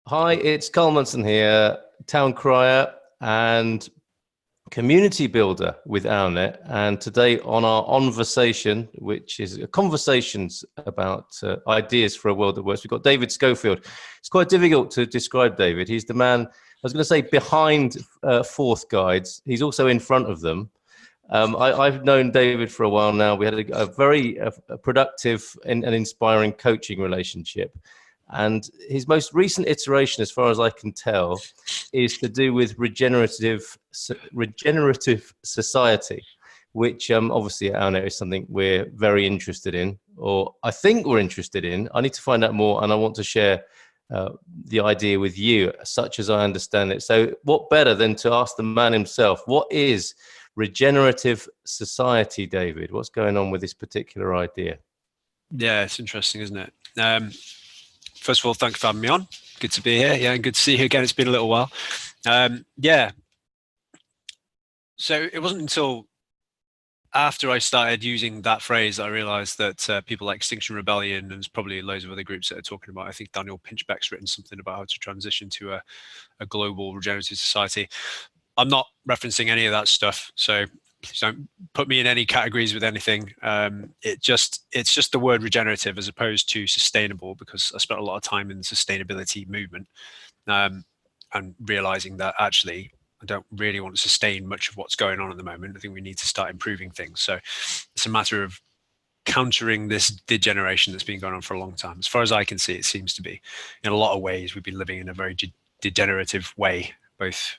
Hi, it's Carl Munson here, town crier and community builder with OurNet. And today on our ONversation, which is conversations about ideas for a world that works, we've got David Schofield. It's quite difficult to describe David. He's the man, I was going to say behind Fourth Guides. He's also in front of them. I've known David for a while now. We had a very productive and inspiring coaching relationship. And his most recent iteration, as far as I can tell, is to do with regenerative society, which obviously at OurNet is something we're very interested in, or I think we're interested in. I need to find out more, and I want to share the idea with you, such as I understand it. So what better than to ask the man himself, what is regenerative society, David? What's going on with this particular idea? Yeah, it's interesting, isn't it? First of all, thanks for having me on. Good to be here. Yeah, and good to see you again. It's been a little while. Yeah. So it wasn't until after I started using that phrase that I realized that people like Extinction Rebellion, and there's probably loads of other groups that are talking about, I think Daniel Pinchbeck's written something about how to transition to a global regenerative society. I'm not referencing any of that stuff, so please don't put me in any categories with anything. It's just the word regenerative as opposed to sustainable, because I spent a lot of time in the sustainability movement and realizing that actually I don't really want to sustain much of what's going on at the moment. I think we need to start improving things. So it's a matter of countering this degeneration that's been going on for a long time. As far as I can see, it seems to be, in a lot of ways, we've been living in a very degenerative way, both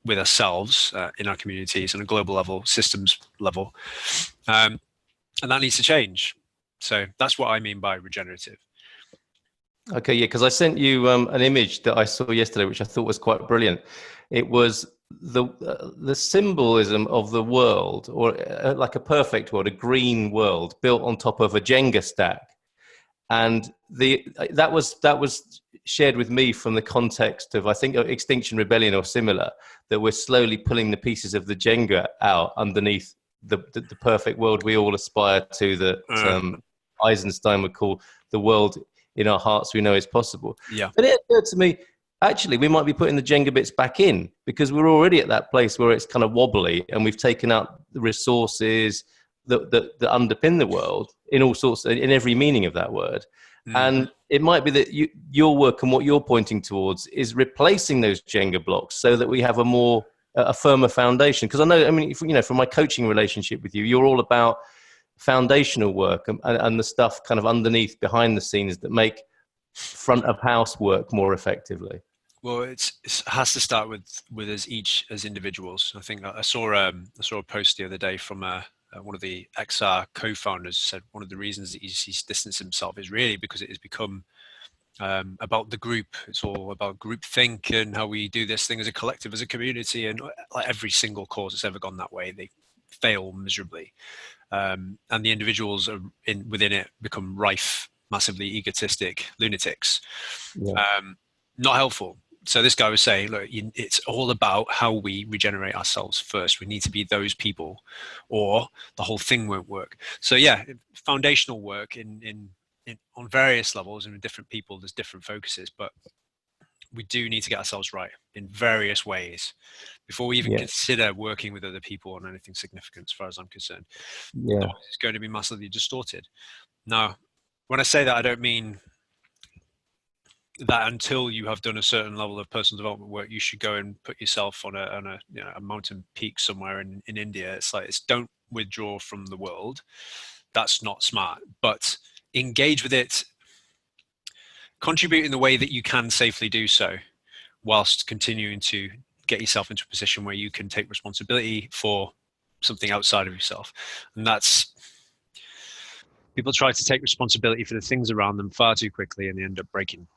with ourselves in our communities on a global level, systems level, and that needs to change. So that's what I mean by regenerative. Okay, yeah, because I sent you an image that I saw yesterday, which I thought was quite brilliant. It was the symbolism of the world, or like a perfect world, a green world built on top of a Jenga stack, and that was shared with me from the context of, I think, Extinction Rebellion or similar, that we're slowly pulling the pieces of the Jenga out underneath the perfect world we all aspire to, that Eisenstein would call the world in our hearts we know is possible. Yeah. But it occurred to me, actually, we might be putting the Jenga bits back in, because we're already at that place where it's kind of wobbly, and we've taken out the resources that underpin the world in all sorts, in every meaning of that word. And it might be that your work and what you're pointing towards is replacing those Jenga blocks so that we have a firmer foundation. Because I know, I mean, from my coaching relationship with you, you're all about foundational work and the stuff kind of underneath, behind the scenes, that make front of house work more effectively. Well, it has to start with us each as individuals. I think I saw a post the other day from one of the XR co-founders said one of the reasons that he's distanced himself is really because it has become about the group. It's all about group think and how we do this thing as a collective, as a community, and like every single cause that's ever gone that way, they fail miserably. And the individuals within it become rife, massively egotistic lunatics. Yeah. Not helpful. So this guy was saying, look, it's all about how we regenerate ourselves first. We need to be those people, or the whole thing won't work. So yeah, foundational work on various levels, and with different people, there's different focuses, but we do need to get ourselves right in various ways before we even consider working with other people on anything significant, as far as I'm concerned. Yeah. It's going to be massively distorted. Now, when I say that, I don't mean that until you have done a certain level of personal development work, you should go and put yourself on a mountain peak somewhere in India. It's like, don't withdraw from the world. That's not smart, but engage with it, contribute in the way that you can safely do so, whilst continuing to get yourself into a position where you can take responsibility for something outside of yourself. And that's, people try to take responsibility for the things around them far too quickly, and they end up breaking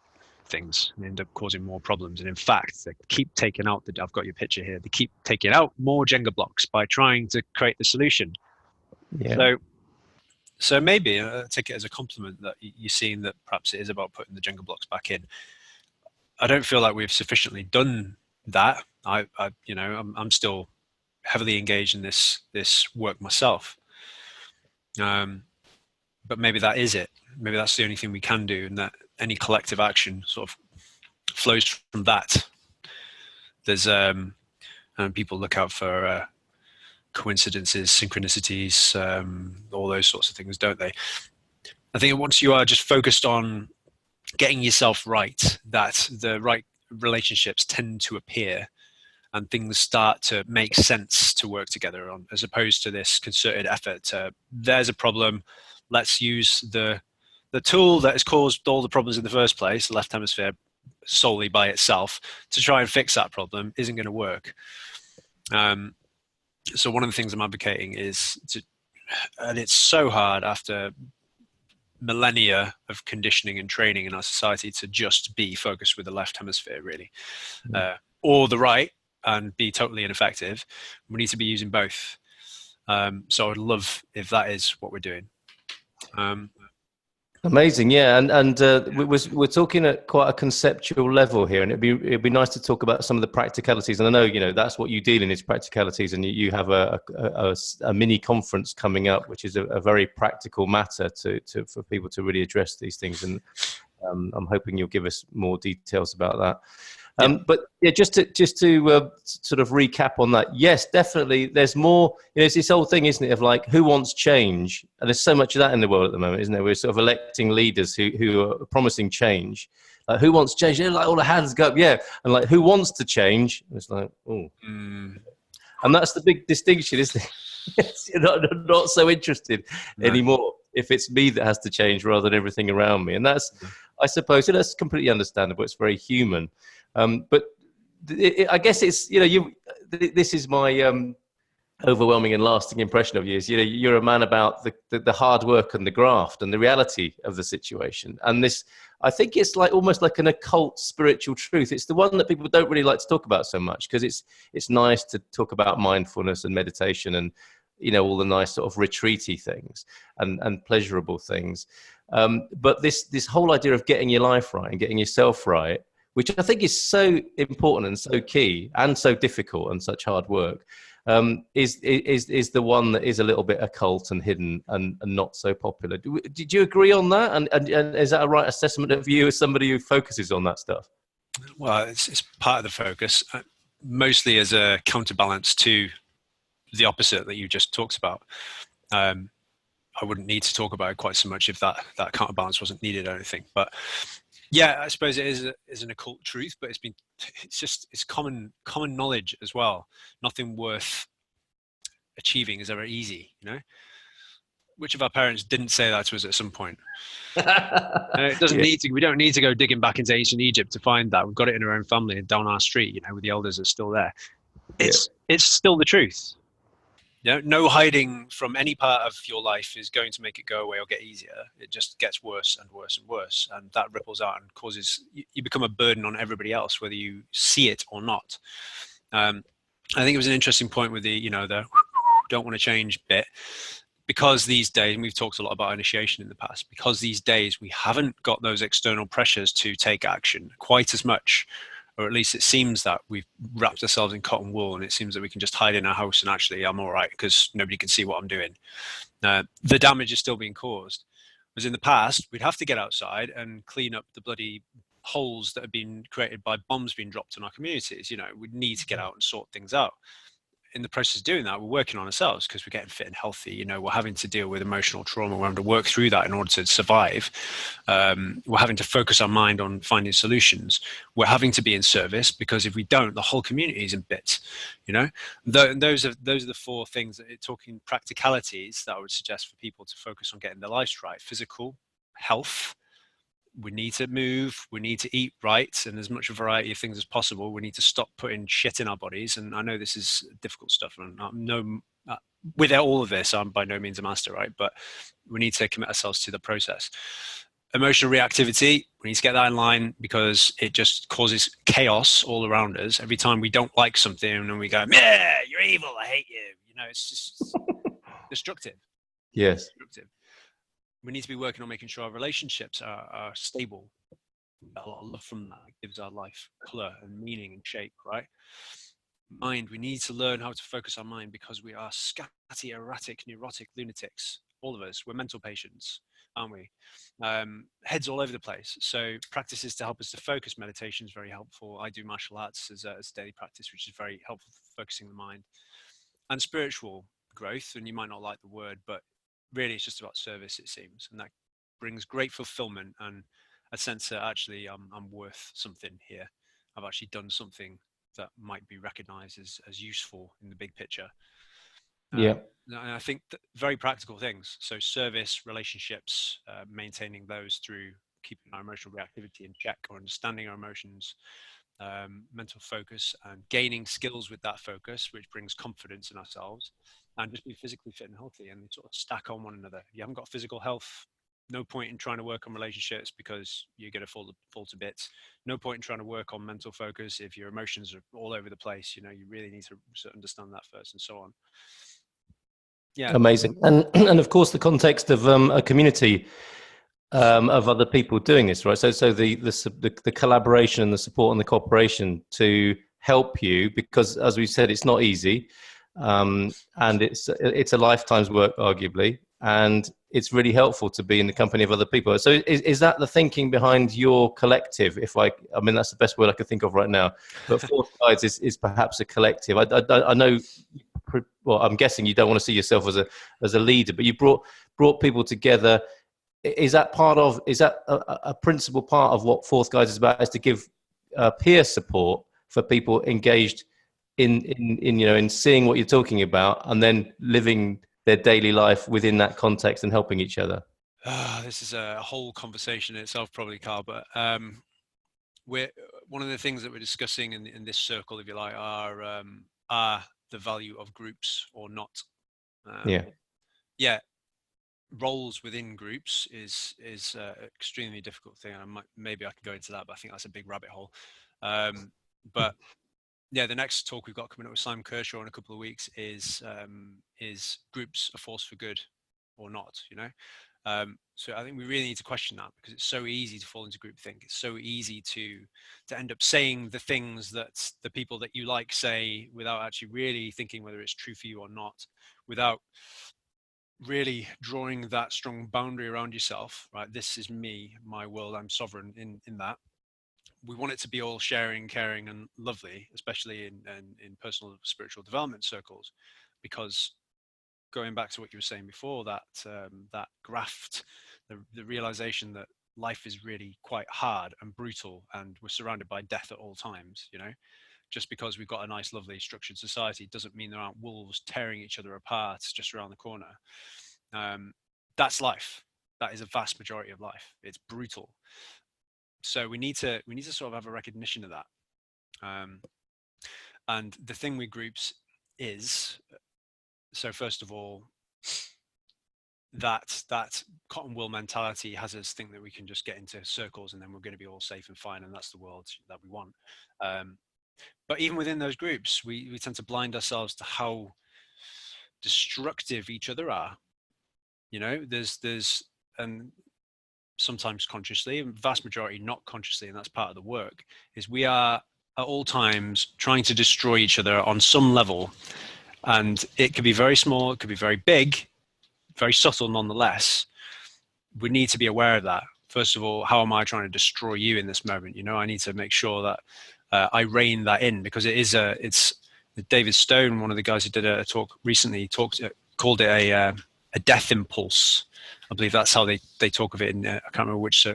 things and end up causing more problems. And in fact, they keep taking out I've got your picture here, they keep taking out more Jenga blocks by trying to create the solution. So maybe take it as a compliment that you're seeing that perhaps it is about putting the Jenga blocks back in. I don't feel like we've sufficiently done that. I'm still heavily engaged in this work myself, but maybe that is it. Maybe that's the only thing we can do, and that any collective action sort of flows from that. There's and people look out for coincidences, synchronicities, all those sorts of things, don't they? I think once you are just focused on getting yourself right, that the right relationships tend to appear and things start to make sense to work together on, as opposed to this concerted effort to, there's a problem, let's use the tool that has caused all the problems in the first place, the left hemisphere, solely by itself, to try and fix that problem isn't going to work. So one of the things I'm advocating is and it's so hard after millennia of conditioning and training in our society to just be focused with the left hemisphere, really, or the right, and be totally ineffective. We need to be using both. So I would love if that is what we're doing. Amazing, yeah, and we're talking at quite a conceptual level here, and it'd be nice to talk about some of the practicalities. And I know, that's what you deal in, is practicalities, and you have a mini conference coming up, which is a very practical matter for people to really address these things. And I'm hoping you'll give us more details about that. But yeah, just to sort of recap on that, yes, definitely, there's more. It's this whole thing, isn't it, of like, who wants change? And there's so much of that in the world at the moment, isn't there? We're sort of electing leaders who are promising change. Like, who wants change? Like, all the hands go up, yeah. And like, who wants to change? And it's like, oh. And that's the big distinction, isn't it? You're not so interested anymore if it's me that has to change rather than everything around me. And that's, I suppose, that's completely understandable. It's very human. But I guess it's, this is my overwhelming and lasting impression of you is, you're a man about the hard work and the graft and the reality of the situation. And this, I think it's like almost like an occult spiritual truth. It's the one that people don't really like to talk about so much, because it's nice to talk about mindfulness and meditation and, all the nice sort of retreaty things and pleasurable things. But this whole idea of getting your life right and getting yourself right, which I think is so important and so key and so difficult and such hard work, is the one that is a little bit occult and hidden and not so popular. Did you agree on that? And is that a right assessment of you as somebody who focuses on that stuff? Well, it's part of the focus, mostly as a counterbalance to the opposite that you just talked about. I wouldn't need to talk about it quite so much if that counterbalance wasn't needed, I don't think. But yeah, I suppose it is an occult truth, but it's common knowledge as well. Nothing worth achieving is ever easy, Which of our parents didn't say that to us at some point? It doesn't need to. We don't need to go digging back into ancient Egypt to find that. We've got it in our own family and down our street, with the elders that are still there. It's still the truth. No hiding from any part of your life is going to make it go away or get easier. It just gets worse and worse and worse, and that ripples out and causes you become a burden on everybody else, whether you see it or not. I think it was an interesting point with the the don't want to change bit, because these days, and we've talked a lot about initiation in the past, because these days we haven't got those external pressures to take action quite as much. Or at least it seems that we've wrapped ourselves in cotton wool, and it seems that we can just hide in our house and actually I'm all right because nobody can see what I'm doing. The damage is still being caused. Whereas in the past, we'd have to get outside and clean up the bloody holes that have been created by bombs being dropped in our communities. We'd need to get out and sort things out. In the process of doing that, we're working on ourselves because we're getting fit and healthy. We're having to deal with emotional trauma. We're having to work through that in order to survive. We're having to focus our mind on finding solutions. We're having to be in service, because if we don't, the whole community is in bits. Those are the four things that talking practicalities that I would suggest for people to focus on getting their lives right. Physical health. We need to move, we need to eat right, and as much a variety of things as possible. We need to stop putting shit in our bodies. And I know this is difficult stuff, and with all of this, I'm by no means a master, right? But we need to commit ourselves to the process. Emotional reactivity, we need to get that in line, because it just causes chaos all around us. Every time we don't like something and we go, yeah, you're evil, I hate you. It's just destructive. Yes. Destructive. We need to be working on making sure our relationships are stable. A lot of love from that gives our life color and meaning and shape, right? Mind, we need to learn how to focus our mind, because we are scatty, erratic, neurotic lunatics. all of us, we're mental patients, aren't we? Heads all over the place. So practices to help us to focus. Meditation is very helpful. I do martial arts as a daily practice, which is very helpful for focusing the mind. And spiritual growth, and you might not like the word, but really it's just about service, it seems. And that brings great fulfillment and a sense that actually I'm worth something here. I've actually done something that might be recognized as useful in the big picture. Yeah. And I think that very practical things. So service, relationships, maintaining those through keeping our emotional reactivity in check or understanding our emotions, mental focus, and gaining skills with that focus, which brings confidence in ourselves, and just be physically fit and healthy, and they sort of stack on one another. You haven't got physical health, no point in trying to work on relationships because you're going to fall to bits. No point in trying to work on mental focus if your emotions are all over the place. You know, you really need to understand that first, and so on. Yeah, Amazing. And of course the context of a community of other people doing this, right? So the collaboration and the support and the cooperation to help you, because as we said, it's not easy, and it's a lifetime's work, arguably, and it's really helpful to be in the company of other people. So is that the thinking behind your collective? I mean, that's the best word I could think of right now. But Fourth Guides is perhaps a collective. I know. Well, I'm guessing you don't want to see yourself as a leader, but you brought people together. Is that a principal part of what Fourth Guides is about? Is to give peer support for people engaged in seeing what you're talking about and then living their daily life within that context and helping each other? This is a whole conversation in itself, probably, Carl. But one of the things that we're discussing in this circle, if you like, are the value of groups or not. Yeah. Roles within groups is an extremely difficult thing, and maybe I can go into that, but I think that's a big rabbit hole. But yeah, the next talk we've got coming up with Simon Kershaw in a couple of weeks is groups a force for good or not? You know, so I think we really need to question that, because it's so easy to fall into groupthink. It's so easy to end up saying the things that the people that you like say without actually really thinking whether it's true for you or not, without really drawing that strong boundary around yourself, right? This is me, my world, I'm sovereign in that. We want it to be all sharing, caring, and lovely, especially in personal spiritual development circles, because going back to what you were saying before, that graft, the realization that life is really quite hard and brutal, and we're surrounded by death at all times. You know, just because we've got a nice, lovely, structured society doesn't mean there aren't wolves tearing each other apart just around the corner. That's life. That is a vast majority of life. It's brutal. So we need to sort of have a recognition of that. And the thing with groups is, so first of all, that cotton wool mentality has us think that we can just get into circles and then we're going to be all safe and fine, and that's the world that we want. But even within those groups, we tend to blind ourselves to how destructive each other are. You know, there's and sometimes consciously, and vast majority not consciously, and that's part of the work, is we are at all times trying to destroy each other on some level. And it could be very small, it could be very big, very subtle nonetheless. We need to be aware of that. First of all, how am I trying to destroy you in this moment? You know, I need to make sure that I rein that in, because it's David Stone, one of the guys who did a talk recently, called it a death impulse. I believe that's how they talk of it in, I can't remember which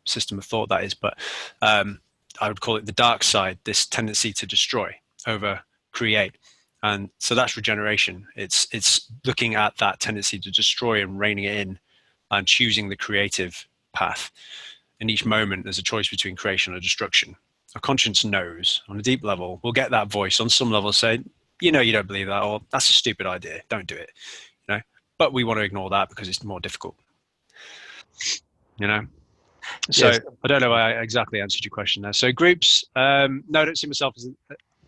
system of thought that is, but I would call it the dark side, this tendency to destroy over create. And so that's regeneration. It's looking at that tendency to destroy and reining it in and choosing the creative path. In each moment, there's a choice between creation or destruction. Our conscience knows on a deep level. We'll get that voice on some level say, you know, you don't believe that, or that's a stupid idea, don't do it. You know, but we want to ignore that because it's more difficult. You know, so yes. I don't know if I exactly answered your question there. So groups, no, I don't see myself as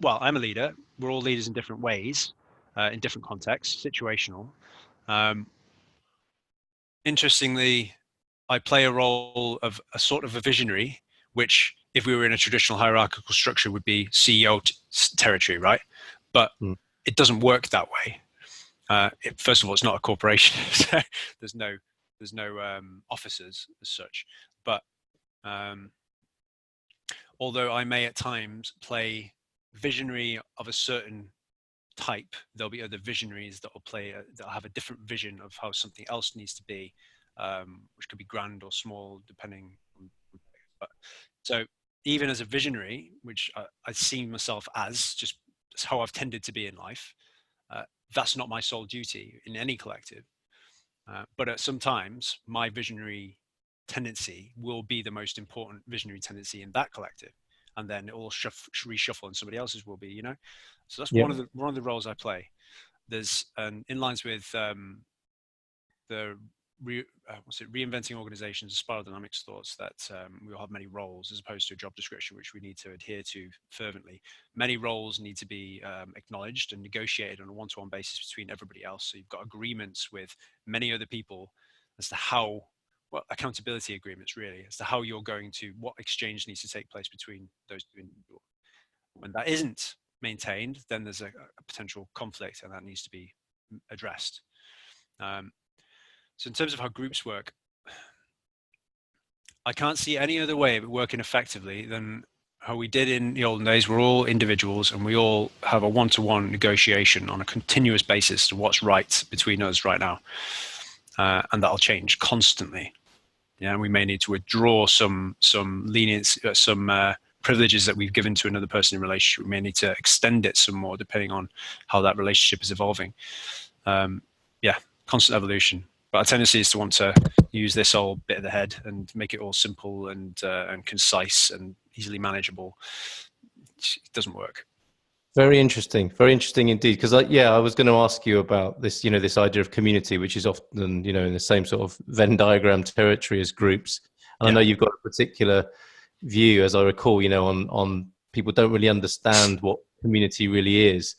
well. I'm a leader. We're all leaders in different ways, in different contexts, situational. Interestingly, I play a role of a sort of a visionary, which if we were in a traditional hierarchical structure would be CEO territory, right? But it doesn't work that way. First of all, it's not a corporation, so there's no officers as such. But although I may at times play visionary of a certain type, there'll be other visionaries that will that'll have a different vision of how something else needs to be, which could be grand or small depending on. But so even as a visionary, which I see myself as, just that's how I've tended to be in life, that's not my sole duty in any collective. But at sometimes my visionary tendency will be the most important visionary tendency in that collective, and then it will reshuffle and somebody else's will be, so that's one of the roles I play. There's in lines with the reinventing organizations, spiral dynamics thoughts, that we all have many roles as opposed to a job description which we need to adhere to fervently. Many roles need to be acknowledged and negotiated on a one-to-one basis between everybody else. So you've got agreements with many other people as to how, accountability agreements really, as to how you're going to, what exchange needs to take place between those two individuals. When that isn't maintained, then there's a potential conflict, and that needs to be addressed. So in terms of how groups work, I can't see any other way of it working effectively than how we did in the olden days. We're all individuals and we all have a one-to-one negotiation on a continuous basis to what's right between us right now. And that'll change constantly. Yeah, and we may need to withdraw some lenience, some privileges that we've given to another person in relationship. We may need to extend it some more depending on how that relationship is evolving. Constant evolution. But our tendency is to want to use this whole bit of the head and make it all simple and concise and easily manageable. It doesn't work. Very interesting indeed. Because I was going to ask you about this, this idea of community, which is often, in the same sort of Venn diagram territory as groups. And I know you've got a particular view, as I recall, on people don't really understand what community really is.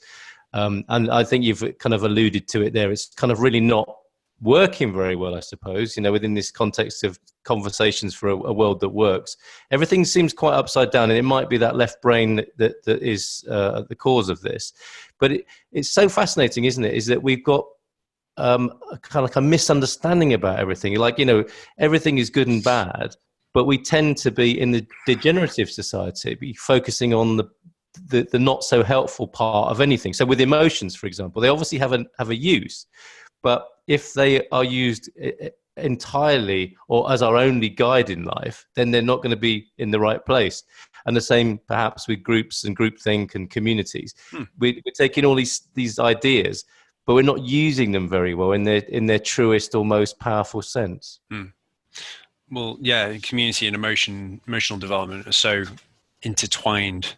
And I think you've kind of alluded to it there. It's kind of really not working very well, I suppose, within this context of conversations for a world that works. Everything seems quite upside down, and it might be that left brain that is the cause of this. But it's so fascinating, isn't it, is that we've got a kind of like a misunderstanding about everything. Like, everything is good and bad, but we tend to be in the degenerative society, be focusing on the not so helpful part of anything. So with emotions, for example, they obviously have a use, but if they are used entirely or as our only guide in life, then they're not going to be in the right place. And the same perhaps with groups and groupthink and communities. We're taking all these ideas, but we're not using them very well in their truest or most powerful sense. Well, yeah, community and emotional development are so intertwined.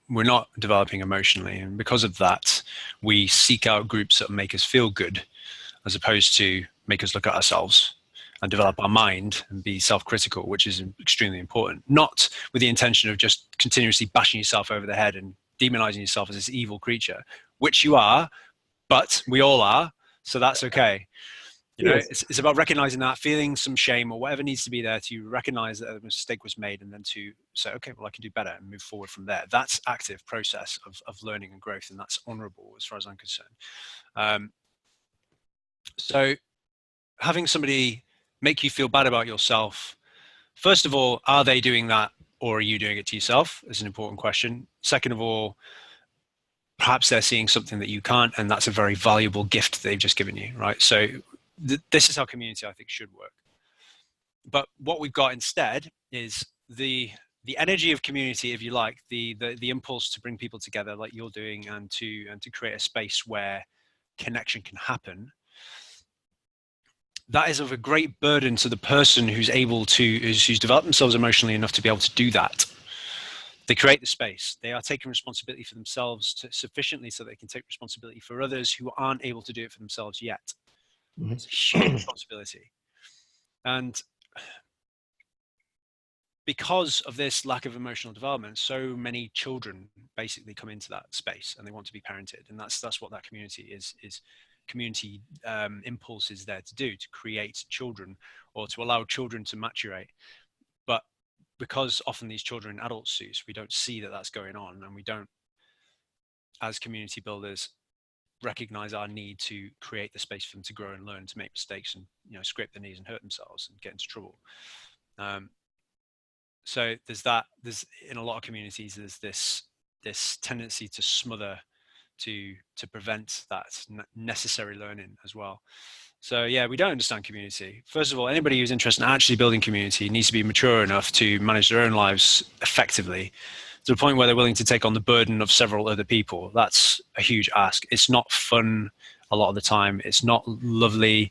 We're not developing emotionally, and because of that, we seek out groups that make us feel good, as opposed to make us look at ourselves and develop our mind and be self-critical, which is extremely important. Not with the intention of just continuously bashing yourself over the head and demonizing yourself as this evil creature, which you are, but we all are, so that's okay. It's about recognizing that, feeling some shame or whatever needs to be there to recognize that a mistake was made, and then to say, okay, well, I can do better and move forward from there. That's active process of learning and growth, and that's honorable as far as I'm concerned. So having somebody make you feel bad about yourself, first of all, are they doing that or are you doing it to yourself? Is an important question. Second of all, perhaps they're seeing something that you can't, and that's a very valuable gift they've just given you, right? So this is how community, I think, should work. But what we've got instead is the energy of community, if you like, the impulse to bring people together like you're doing, and to create a space where connection can happen. That is of a great burden to the person who's developed themselves emotionally enough to be able to do that. They create the space. They are taking responsibility for themselves sufficiently so they can take responsibility for others who aren't able to do it for themselves yet. It's a huge responsibility. And because of this lack of emotional development, so many children basically come into that space and they want to be parented. And that's what that community is community impulse is there to do, to create children or to allow children to maturate. But because often these children are in adult suits, we don't see that that's going on, and we don't, as community builders, recognize our need to create the space for them to grow and learn, to make mistakes and, scrape their knees and hurt themselves and get into trouble. So there's in a lot of communities, there's this tendency to smother, to prevent that necessary learning as well. So yeah, we don't understand community. First of all, anybody who's interested in actually building community needs to be mature enough to manage their own lives effectively, to the point where they're willing to take on the burden of several other people. That's a huge ask. It's not fun a lot of the time. It's not lovely.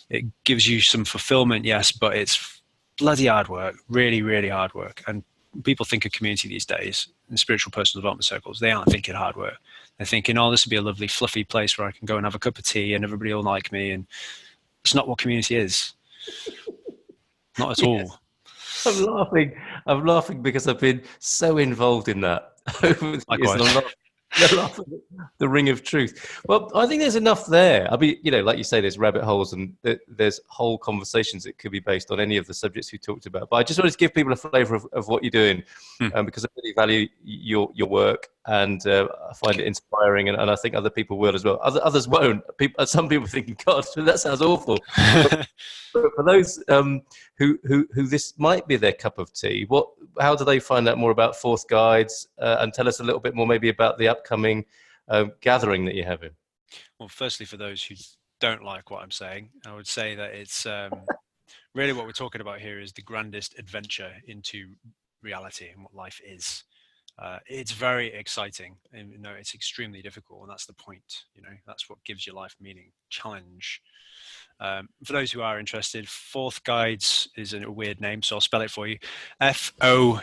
It gives you some fulfillment, yes, but it's bloody hard work, really, really hard work. And people think of community these days in spiritual personal development circles. They aren't thinking hard work. They're thinking, oh, this would be a lovely, fluffy place where I can go and have a cup of tea and everybody will like me. And it's not what community is. Not at all. I'm laughing because I've been so involved in that over the years. And I'm laughing at the ring of truth. Well, I think there's enough there. I mean, like you say, there's rabbit holes and there's whole conversations that could be based on any of the subjects we talked about. But I just wanted to give people a flavour of what you're doing, because I really value your work, and I find it inspiring, and I think other people will as well. Others won't. Some people thinking, God, that sounds awful. But for those who this might be their cup of tea, how do they find out more about Fourth Guides, and tell us a little bit more maybe about the upcoming gathering that you're having? Well, firstly, for those who don't like what I'm saying, I would say that it's really what we're talking about here is the grandest adventure into reality and what life is. It's very exciting, and it's extremely difficult, and that's the point. That's what gives your life meaning, challenge. For those who are interested, Fourth Guides is a weird name, so I'll spell it for you. FOURTH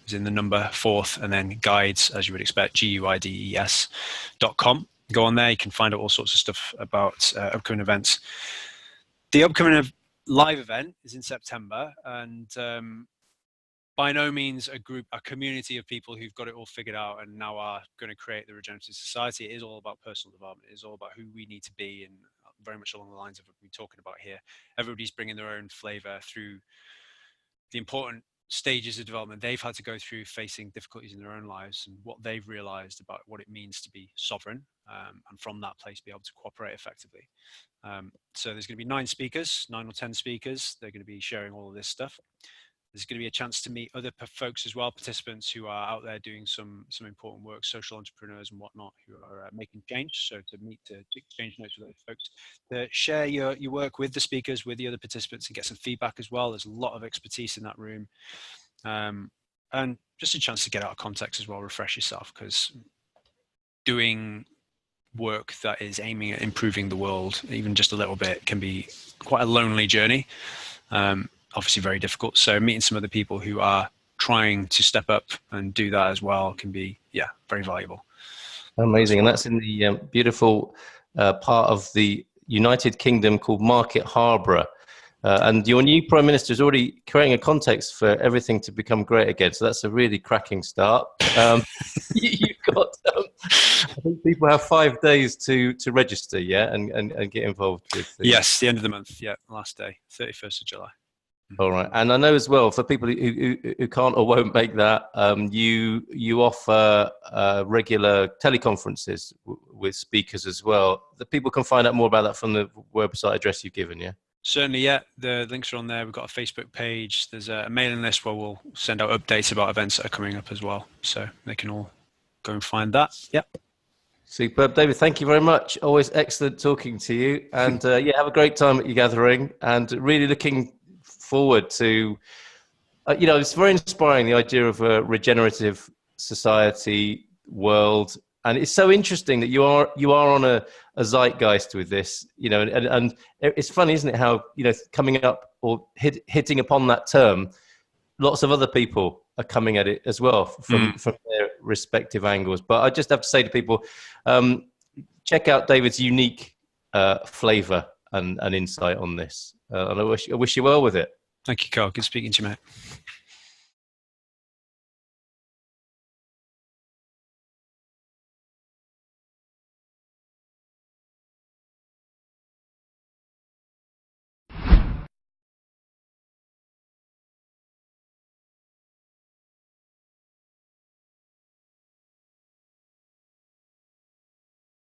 is in the number fourth, and then guides, as you would expect, GUIDES.com. Go on there, you can find out all sorts of stuff about upcoming events. The upcoming live event is in September, and by no means a community of people who've got it all figured out and now are going to create the Regenerative Society. It is all about personal development. It is all about who we need to be, and very much along the lines of what we're talking about here. Everybody's bringing their own flavor through the important stages of development they've had to go through, facing difficulties in their own lives, and what they've realized about what it means to be sovereign, and from that place be able to cooperate effectively. So there's going to be 9 or 10 speakers. They're going to be sharing all of this stuff. There's going to be a chance to meet other folks as well, participants who are out there doing some important work, social entrepreneurs and whatnot, who are making change. So to exchange notes with those folks, to share your work with the speakers, with the other participants, and get some feedback as well. There's a lot of expertise in that room. And just a chance to get out of context as well, refresh yourself, because doing work that is aiming at improving the world, even just a little bit, can be quite a lonely journey. Obviously very difficult. So meeting some other people who are trying to step up and do that as well can be, very valuable. Amazing. And that's in the beautiful part of the United Kingdom called Market Harborough. And your new Prime Minister is already creating a context for everything to become great again. So that's a really cracking start. You've got, I think people have 5 days to register, and get involved with. Yes, the end of the month. Yeah, last day, 31st of July. All right, and I know as well, for people who can't or won't make that, you offer regular teleconferences with speakers as well. The people can find out more about that from the website address you've given, yeah? Certainly, yeah. The links are on there. We've got a Facebook page. There's a mailing list where we'll send out updates about events that are coming up as well. So they can all go and find that. Yep. Superb. David, thank you very much. Always excellent talking to you. And have a great time at your gathering, and really looking forward to, it's very inspiring, the idea of a regenerative society world. And it's so interesting that you are on a zeitgeist with this, and it's funny, isn't it, how, coming up or hitting upon that term, lots of other people are coming at it as well from their respective angles. But I just have to say to people, check out David's unique flavor and insight on this. And I wish you well with it. Thank you, Carl. Good speaking to you, mate.